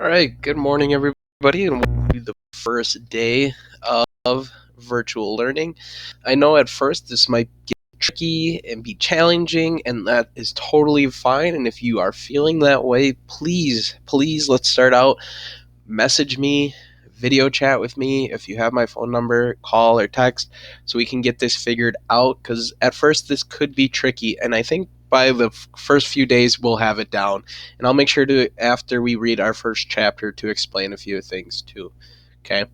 All right, good morning, everybody, and welcome to the first day of virtual learning. I know at first this might get tricky and be challenging, and that is totally fine. And if you are feeling that way, please, let's start out. Message me, video chat with me. If you have my phone number, call or text so we can get this figured out. Because at first, this could be tricky, and I think by the first few days, we'll have it down. And I'll make sure to, after we read our first chapter, to explain a few things too. Okay.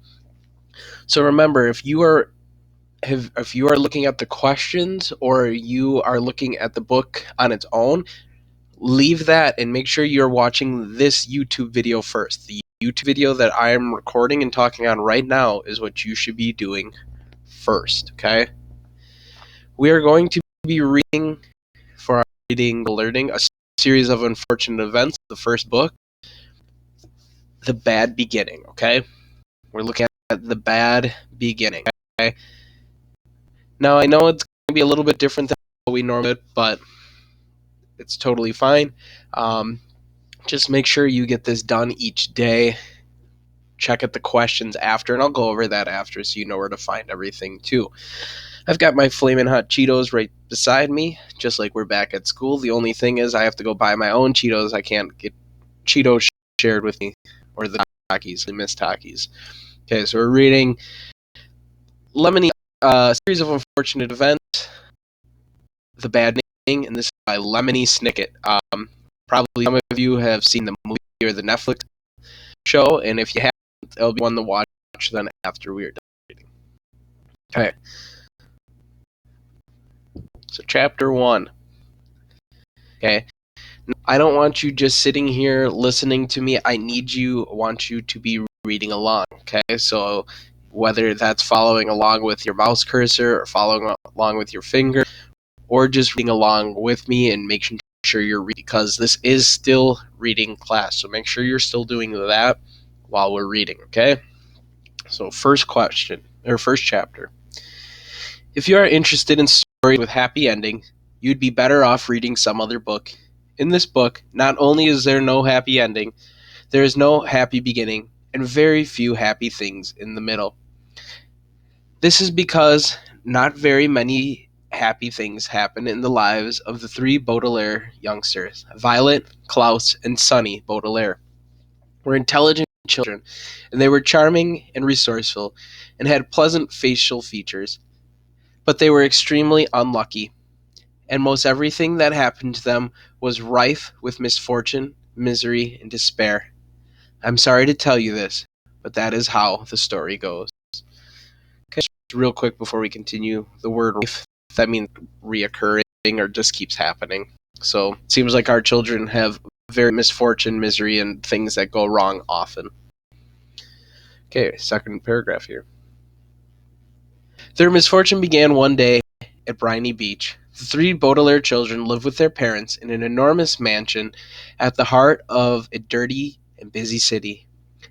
So remember, if you are looking at the questions or you are looking at the book on its own, leave that and make sure you're watching this YouTube video first. The YouTube video that I am recording and talking on right now is what you should be doing first, okay? We are going to be reading for our reading learning a series of unfortunate events. The first book, The Bad Beginning, okay? We're looking at the bad beginning, okay? Now I know it's going to be a little bit different than what we normally do, but it's totally fine. Just make sure you get this done each day. Check out the questions after, and I'll go over that after so you know where to find everything too. I've got my Flamin' Hot Cheetos right beside me, just like we're back at school. The only thing is I have to go buy my own Cheetos. I can't get Cheetos shared with me, or the Takis, the Miss Takis. Okay, so we're reading Lemony, Series of Unfortunate Events, The Bad Beginning, and this is by Lemony Snicket. Probably some of you have seen the movie or the Netflix show, and if you haven't, it'll be one to watch then after we are done reading. Okay. So chapter 1. Okay. I don't want you just sitting here listening to me. I want you to be reading along. Okay. So whether that's following along with your mouse cursor or following along with your finger or just reading along with me and making sure you're reading, because this is still reading class. So make sure you're still doing that while we're reading. Okay. So first chapter. If you are interested in stories with happy endings, you'd be better off reading some other book. In this book, not only is there no happy ending, there is no happy beginning, and very few happy things in the middle. This is because not very many happy things happen in the lives of the three Baudelaire youngsters, Violet, Klaus, and Sonny Baudelaire. Were intelligent children, and they were charming and resourceful, and had pleasant facial features. But they were extremely unlucky, and most everything that happened to them was rife with misfortune, misery, and despair. I'm sorry to tell you this, but that is how the story goes. Okay, just real quick before we continue, the word rife, that means reoccurring or just keeps happening. So it seems like our children have very misfortune, misery, and things that go wrong often. Okay, second paragraph here. Their misfortune began one day at Briny Beach. The three Baudelaire children lived with their parents in an enormous mansion at the heart of a dirty and busy city.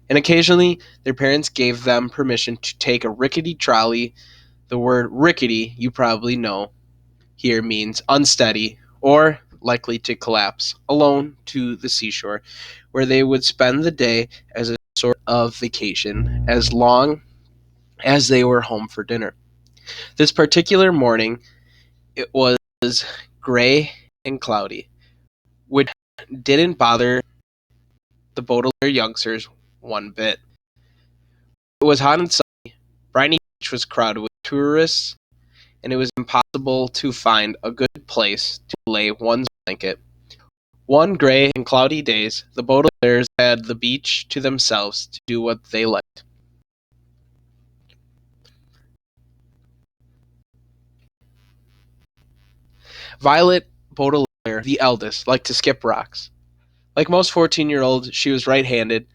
And occasionally, their parents gave them permission to take a rickety trolley. The word rickety, you probably know, here means unsteady or likely to collapse, alone to the seashore, where they would spend the day as a sort of vacation, as long as they were home for dinner. This particular morning, it was gray and cloudy, which didn't bother the Baudelaire youngsters one bit. It was hot and sunny. Briny Beach was crowded with tourists, and it was impossible to find a good place to lay one's blanket. One gray and cloudy days, the Baudelaires had the beach to themselves to do what they liked. Violet Baudelaire, the eldest, liked to skip rocks. Like most 14-year-olds, she was right-handed,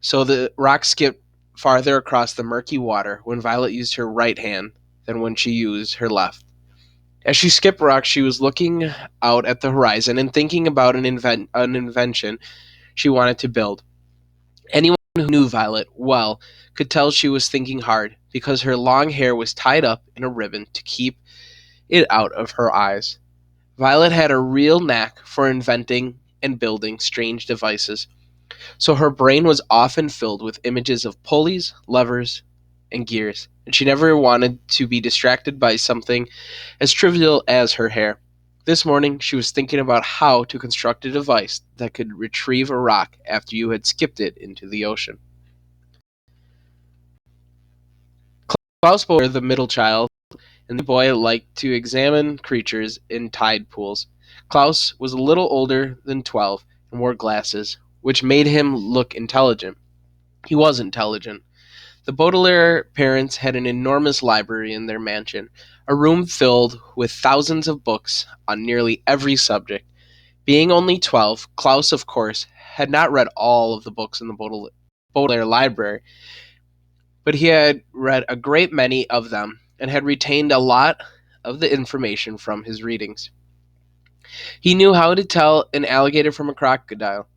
so the rock skipped farther across the murky water when Violet used her right hand than when she used her left. As she skipped rocks, she was looking out at the horizon and thinking about an invention she wanted to build. Anyone who knew Violet well could tell she was thinking hard because her long hair was tied up in a ribbon to keep it out of her eyes. Violet had a real knack for inventing and building strange devices. So her brain was often filled with images of pulleys, levers, and gears, and she never wanted to be distracted by something as trivial as her hair. This morning, she was thinking about how to construct a device that could retrieve a rock after you had skipped it into the ocean. Klaus Boer, the middle child, and the boy liked to examine creatures in tide pools. Klaus was a little older than 12 and wore glasses, which made him look intelligent. He was intelligent. The Baudelaire parents had an enormous library in their mansion, a room filled with thousands of books on nearly every subject. Being only 12, Klaus, of course, had not read all of the books in the Baudelaire library, but he had read a great many of them and had retained a lot of the information from his readings. He knew how to tell an alligator from a crocodile.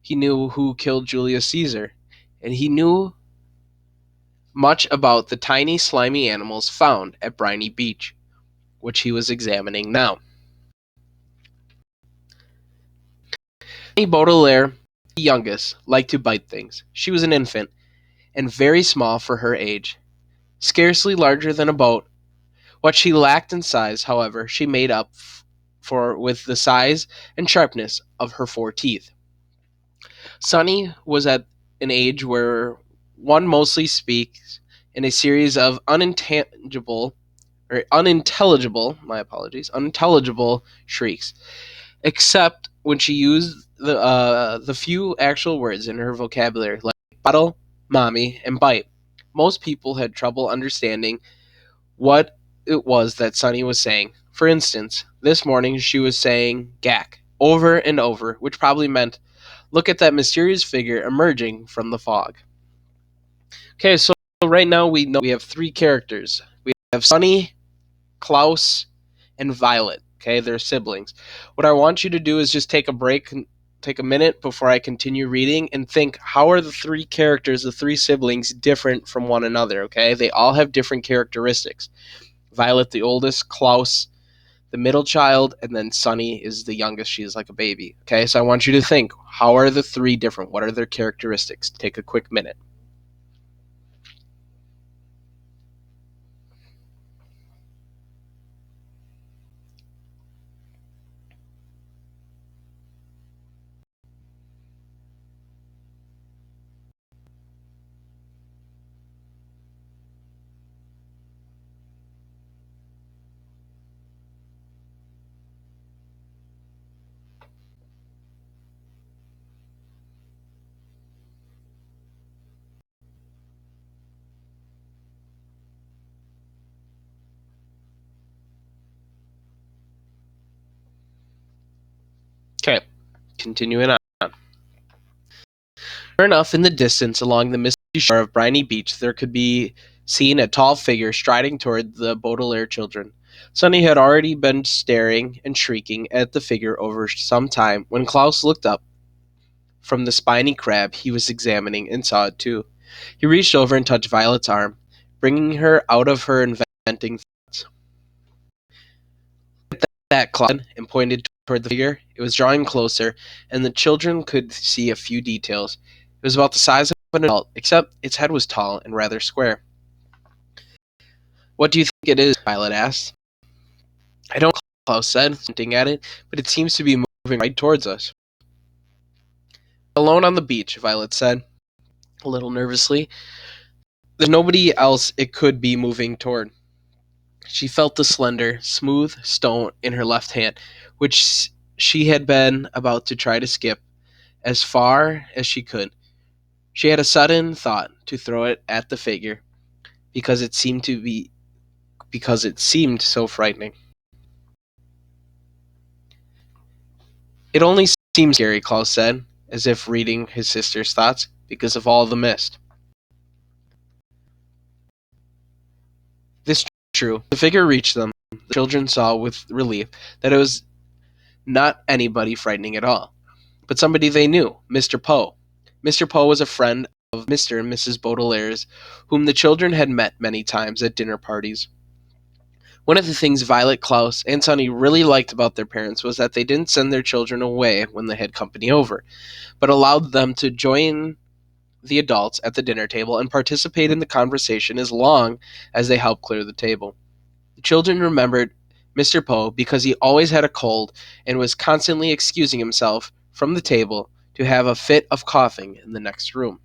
He knew who killed Julius Caesar, and he knew much about the tiny, slimy animals found at Briny Beach, which he was examining now. Baudelaire, the youngest, liked to bite things. She was an infant, and very small for her age, scarcely larger than a boat. What she lacked in size, however, she made up for with the size and sharpness of her 4 teeth. Sunny was at an age where one mostly speaks in a series of unintelligible shrieks, except when she used the few actual words in her vocabulary, like bottle, mommy, and bite. Most people had trouble understanding what it was that Sunny was saying. For instance, this morning she was saying "gack" over and over, which probably meant look at that mysterious figure emerging from the fog. Okay, so right now we know we have three characters. We have Sunny, Klaus, and Violet. Okay, they're siblings. What I want you to do is just take a break, take a minute before I continue reading, and think how are the three characters, the three siblings, different from one another? Okay, they all have different characteristics. Violet, the oldest, Klaus, the middle child, and then Sunny is the youngest. She is like a baby. Okay, so I want you to think how are the three different? What are their characteristics? Take a quick minute. Okay, continuing on. Sure enough, in the distance along the misty shore of Briny Beach, there could be seen a tall figure striding toward the Baudelaire children. Sunny had already been staring and shrieking at the figure over some time when Klaus looked up from the spiny crab he was examining and saw it too. He reached over and touched Violet's arm, bringing her out of her inventing thoughts. That Klaus and pointed toward the figure. It was drawing closer, and the children could see a few details. It was about the size of an adult, except its head was tall and rather square. What do you think it is? Violet asked. I don't know, Klaus said, hinting at it, but it seems to be moving right towards us. Alone on the beach, Violet said, a little nervously. There's nobody else it could be moving toward. She felt the slender, smooth stone in her left hand, which she had been about to try to skip as far as she could. She had a sudden thought to throw it at the figure because it seemed so frightening. It only seems scary, Klaus said, as if reading his sister's thoughts, because of all the mist. This was true. The figure reached them. The children saw with relief that it was not anybody frightening at all, but somebody they knew, Mr. Poe. Mr. Poe was a friend of Mr. and Mrs. Baudelaire's, whom the children had met many times at dinner parties. One of the things Violet, Klaus, and Sunny really liked about their parents was that they didn't send their children away when they had company over, but allowed them to join the adults at the dinner table and participate in the conversation as long as they helped clear the table. The children remembered Mr. Poe because he always had a cold and was constantly excusing himself from the table to have a fit of coughing in the next room.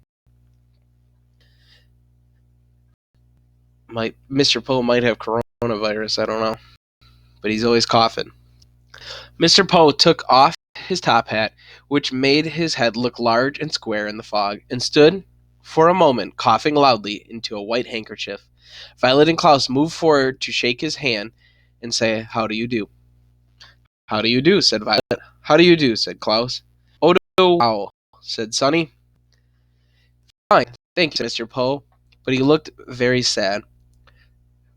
Mr. Poe might have coronavirus, I don't know, but he's always coughing. Mr. Poe took off his top hat, which made his head look large and square in the fog, and stood for a moment coughing loudly into a white handkerchief. Violet and Klaus moved forward to shake his hand and say, "How do you do?" "How do you do?" said Violet. "How do you do?" said Klaus. "Oh, wow," said Sunny. "Fine, thank you," said Mr. Poe, but he looked very sad.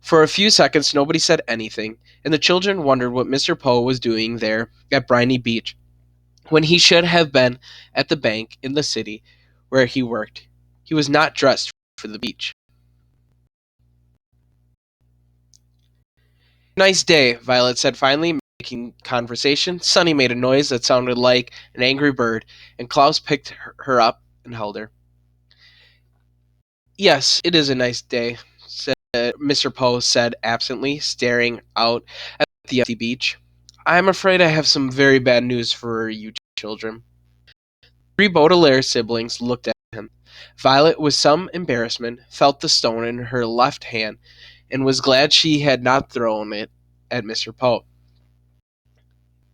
For a few seconds nobody said anything, and the children wondered what Mr. Poe was doing there at Briny Beach, when he should have been at the bank in the city where he worked. He was not dressed for the beach. "Nice day," Violet said finally, making conversation. Sunny made a noise that sounded like an angry bird, and Klaus picked her up and held her. "Yes, it is a nice day," Mr. Poe said absently, staring out at the empty beach. "I am afraid I have some very bad news for you children." Three Baudelaire siblings looked at him. Violet, with some embarrassment, felt the stone in her left hand and was glad she had not thrown it at Mr. Poe.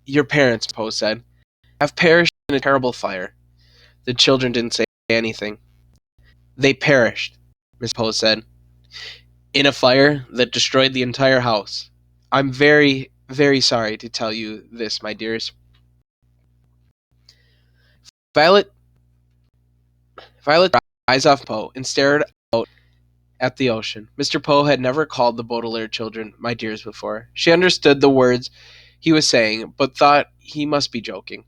"Your parents," Poe said, "have perished in a terrible fire." The children didn't say anything. "They perished," Miss Poe said, "in a fire that destroyed the entire house. I'm very, very sorry to tell you this, my dears." Violet Violet took her eyes off Poe and stared out at the ocean. Mr. Poe had never called the Baudelaire children "my dears" before. She understood the words he was saying, but thought he must be joking,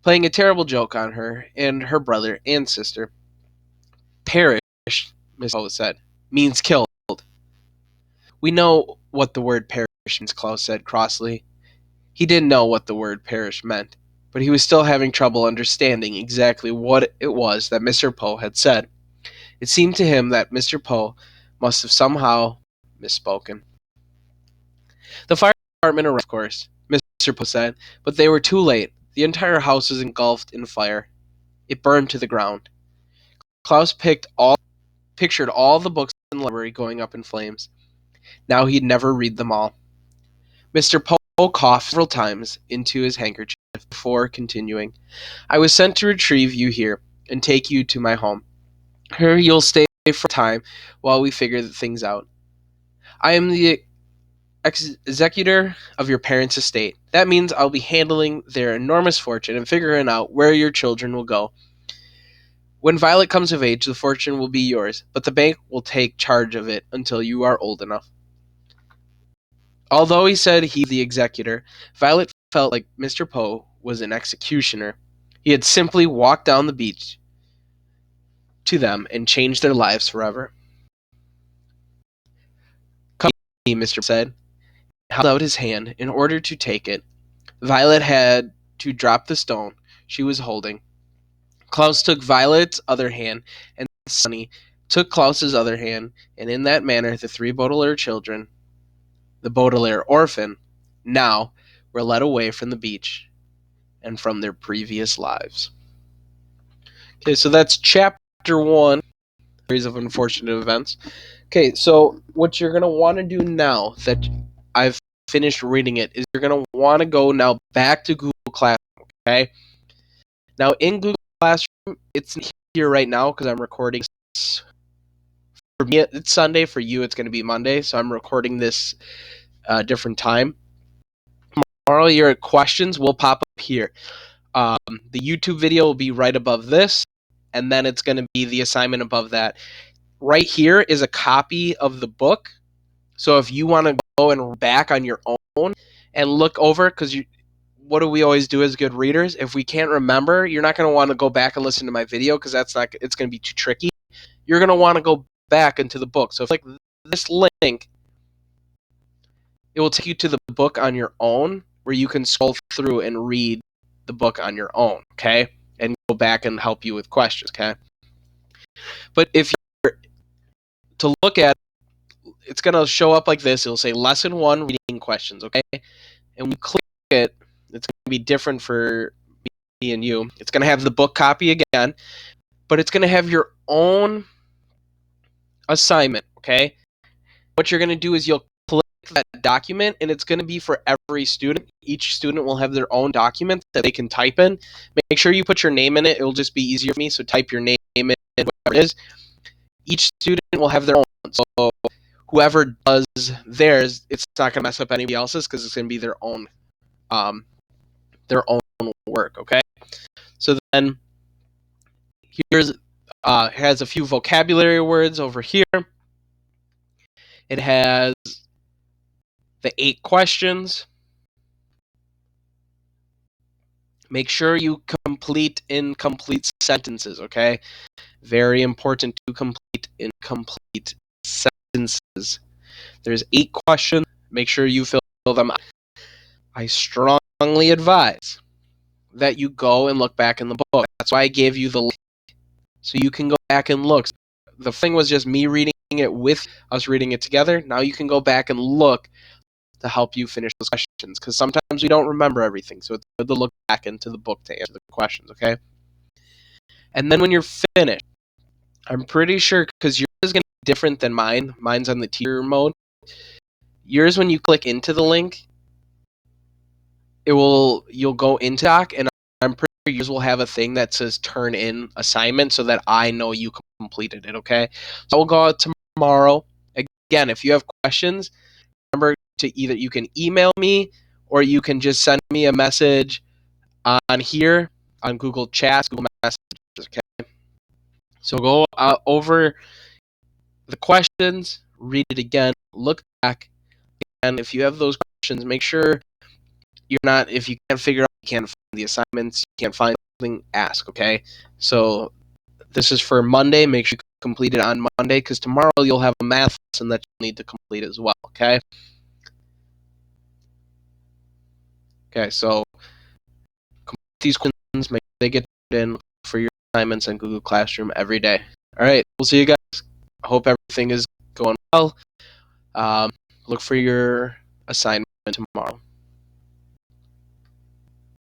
playing a terrible joke on her and her brother and sister. "Perished," Miss Poe said, "means killed." "We know what the word perish means," Klaus said crossly. He didn't know what the word perish meant, but he was still having trouble understanding exactly what it was that Mr. Poe had said. It seemed to him that Mr. Poe must have somehow misspoken. "The fire department arrived, of course," Mr. Poe said, "but they were too late. The entire house was engulfed in fire. It burned to the ground." Klaus pictured all the books in the library going up in flames. Now he'd never read them all. Mr. Poe coughed several times into his handkerchief before continuing. "I was sent to retrieve you here and take you to my home. Here you'll stay for a time while we figure things out. I am the executor of your parents' estate. That means I'll be handling their enormous fortune and figuring out where your children will go. When Violet comes of age, the fortune will be yours, but the bank will take charge of it until you are old enough." Although he said he was the executor, Violet felt like Mr. Poe was an executioner. He had simply walked down the beach to them and changed their lives forever. "Come with me," Mr. Poe said, and held out his hand in order to take it. Violet had to drop the stone she was holding. Klaus took Violet's other hand, and Sunny took Klaus's other hand, and in that manner the three Baudelaire children, the Baudelaire orphan, now were led away from the beach and from their previous lives. Okay, so that's chapter 1, series of unfortunate events. Okay, so what you're going to want to do now that I've finished reading it is you're going to want to go now back to Google Classroom, okay? Now in Google Classroom, it's here right now because I'm recording this. For me, it's Sunday. For you, it's going to be Monday, so I'm recording this different time. Tomorrow, your questions will pop up here. The YouTube video will be right above this, and then it's going to be the assignment above that. Right here is a copy of the book. So if you want to go and back on your own and look over, because what do we always do as good readers? If we can't remember, you're not going to want to go back and listen to my video because it's going to be too tricky. You're going to want to go back into the book. So if like this link, it will take you to the book on your own where you can scroll through and read the book on your own, okay? And go back and help you with questions, okay? But if you're to look at, it's going to show up like this. It'll say lesson 1 reading questions, okay? And when you click it, it's going to be different for me and you. It's going to have the book copy again, but it's going to have your own assignment, okay? What you're going to do is you'll click that document, and it's going to be for every student. Each student will have their own document that they can type in. Make sure you put your name in it. It'll just be easier for me, so type your name in, whatever it is. Each student will have their own. So whoever does theirs, it's not going to mess up anybody else's because it's going to be their own work, okay? So then here's has a few vocabulary words over here. It has the 8 questions. Make sure you complete incomplete sentences, okay? Very important to complete incomplete sentences. There's 8 questions. Make sure you fill them out. I strongly advise that you go and look back in the book. That's why I gave you the link, so you can go back and look. The thing was just me reading it with us reading it together. Now you can go back and look to help you finish those questions, because sometimes we don't remember everything, so it's good to look back into the book to answer the questions, okay? And then when you're finished, I'm pretty sure, because yours is going to be different than mine. Mine's on the teacher mode. Yours, when you click into the link, you'll go into Doc, and I'm pretty sure yours will have a thing that says turn in assignment so that I know you completed it, okay? So we'll go out tomorrow. Again, if you have questions, remember to either you can email me or you can just send me a message on here on Google Chats, Google Messages, okay? So go over the questions, read it again, look back, and if you have those questions, make sure if you can't figure out, you can't find the assignments, you can't find something, ask, okay? So this is for Monday. Make sure you complete it on Monday, because tomorrow you'll have a math lesson that you'll need to complete as well, okay? Okay, so complete these questions, make sure they get in for your assignments in Google Classroom every day. All right, we'll see you guys. I hope everything is going well. Look for your assignment tomorrow.